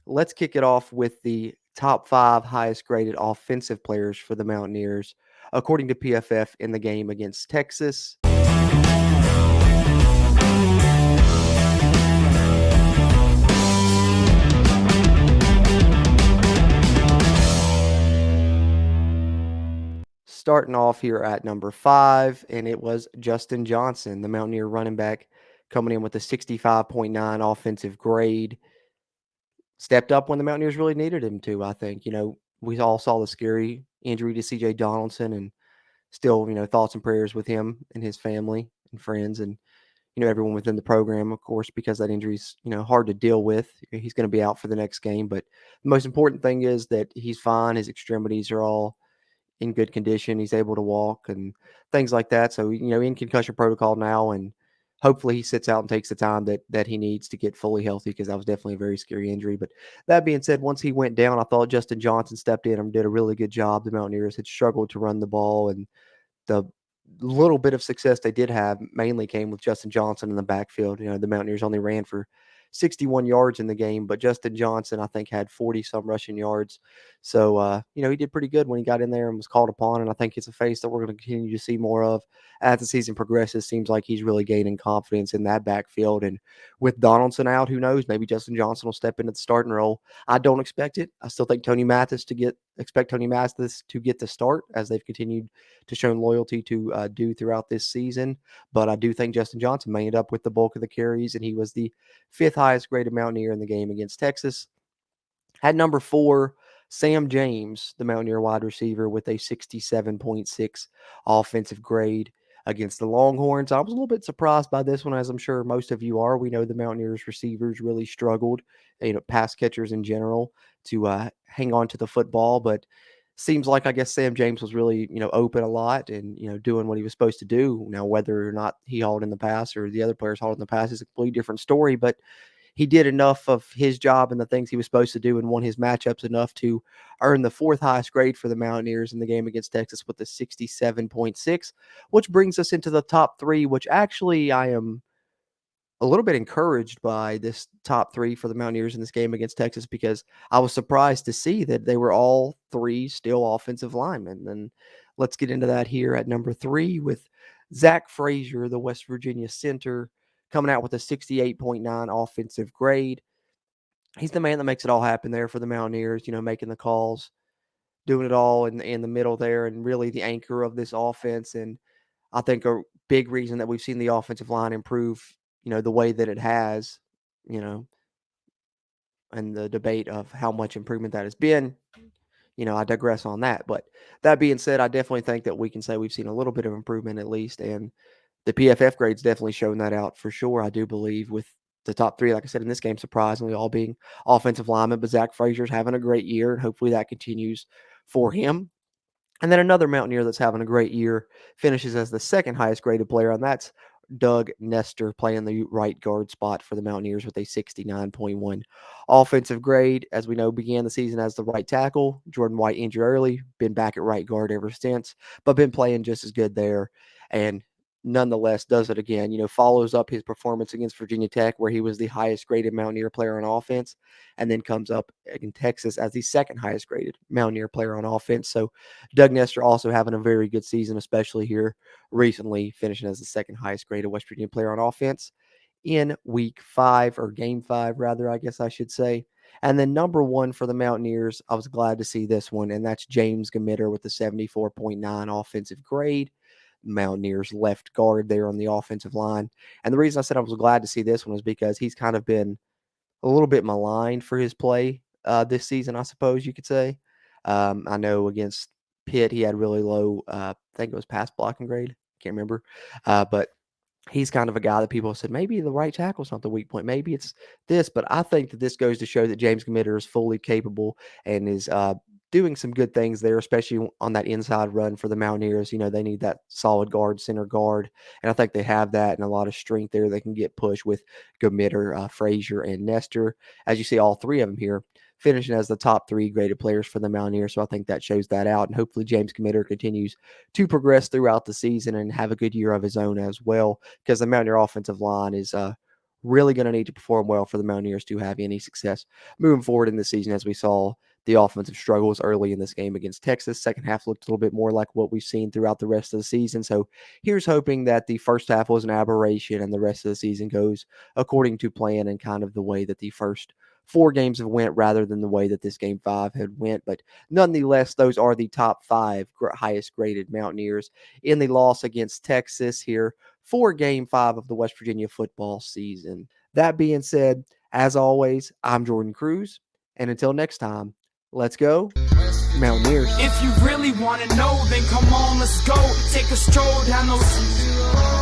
let's kick it off with the top 5 highest graded offensive players for the Mountaineers, according to PFF in the game against Texas. Starting off here at number 5, and it was Justin Johnson, the Mountaineer running back, coming in with a 65.9 offensive grade. Stepped up when the Mountaineers really needed him to, I think. We all saw the scary injury to CJ Donaldson, and still, thoughts and prayers with him and his family and friends and, everyone within the program, of course, because that injury's, hard to deal with. He's going to be out for the next game. But the most important thing is that he's fine. His extremities are all in good condition. He's able to walk and things like that. So, in concussion protocol now, and hopefully he sits out and takes the time that he needs to get fully healthy, because that was definitely a very scary injury. But that being said, once he went down, I thought Justin Johnson stepped in and did a really good job. The Mountaineers had struggled to run the ball, and the little bit of success they did have mainly came with Justin Johnson in the backfield. The Mountaineers only ran for 61 yards in the game, but Justin Johnson, I think, had 40 some rushing yards. So, he did pretty good when he got in there and was called upon. And I think it's a face that we're going to continue to see more of as the season progresses. Seems like he's really gaining confidence in that backfield. And with Donaldson out, who knows? Maybe Justin Johnson will step into the starting role. I don't expect it. I still think expect Tony Mathis to get the start, as they've continued to show loyalty to do throughout this season. But I do think Justin Johnson may end up with the bulk of the carries, and he was the 5th highest graded Mountaineer in the game against Texas. At number 4, Sam James, the Mountaineer wide receiver, with a 67.6 offensive grade against the Longhorns. I was a little bit surprised by this one, as I'm sure most of you are. We know the Mountaineers receivers really struggled, pass catchers in general, to hang on to the football. But seems like, I guess, Sam James was really, open a lot and, doing what he was supposed to do. Now, whether or not he hauled in the pass or the other players hauled in the pass is a completely different story. But he did enough of his job and the things he was supposed to do and won his matchups enough to earn the 4th highest grade for the Mountaineers in the game against Texas with a 67.6, which brings us into the top 3, which actually I am a little bit encouraged by this top 3 for the Mountaineers in this game against Texas, because I was surprised to see that they were all 3 still offensive linemen. And let's get into that here at number 3 with Zach Frazier, the West Virginia center, coming out with a 68.9 offensive grade. He's the man that makes it all happen there for the Mountaineers, making the calls, doing it all in the middle there, and really the anchor of this offense. And I think a big reason that we've seen the offensive line improve, the way that it has, you know, and the debate of how much improvement that has been, I digress on that. But that being said, I definitely think that we can say we've seen a little bit of improvement at least. And the PFF grade's definitely shown that out for sure, I do believe, with the top 3, like I said, in this game, surprisingly, all being offensive linemen. But Zach Frazier's having a great year, and hopefully that continues for him. And then another Mountaineer that's having a great year finishes as the 2nd highest graded player, and that's Doug Nestor, playing the right guard spot for the Mountaineers with a 69.1 offensive grade. As we know, began the season as the right tackle. Jordan White injured early, been back at right guard ever since, but been playing just as good there. And nonetheless does it again, follows up his performance against Virginia Tech, where he was the highest graded Mountaineer player on offense, and then comes up in Texas as the 2nd highest graded Mountaineer player on offense. So Doug Nestor also having a very good season, especially here recently, finishing as the 2nd highest graded West Virginia player on offense in week 5, or game 5, rather, I guess I should say. And then number 1 for the Mountaineers, I was glad to see this one, and that's James Gamitter with the 74.9 offensive grade. Mountaineers left guard there on the offensive line. And the reason I said I was glad to see this one is because he's kind of been a little bit maligned for his play this season, I suppose you could say. I know against Pitt, he had really low, I think it was pass blocking grade. Can't remember. But he's kind of a guy that people said maybe the right tackle's not the weak point. Maybe it's this, but I think that this goes to show that James Gamitter is fully capable and is doing some good things there, especially on that inside run for the Mountaineers. They need that solid guard, center guard, and I think they have that and a lot of strength there. They can get pushed with Gamitter, Frazier, and Nestor. As you see, all 3 of them here finishing as the top 3 graded players for the Mountaineers. So I think that shows that out. And hopefully James Gamitter continues to progress throughout the season and have a good year of his own as well, because the Mountaineer offensive line is really going to need to perform well for the Mountaineers to have any success moving forward in the season, as we saw the offensive struggles early in this game against Texas. Second half looked a little bit more like what we've seen throughout the rest of the season. So here's hoping that the first half was an aberration and the rest of the season goes according to plan and kind of the way that the first 4 games have went rather than the way that this game 5 had went. But nonetheless, those are the top 5 highest graded Mountaineers in the loss against Texas here for game 5 of the West Virginia football season. That being said, as always, I'm Jordan Cruz, and until next time, let's go Mountaineers. If you really want to know, then come on, let's go. Take a stroll down those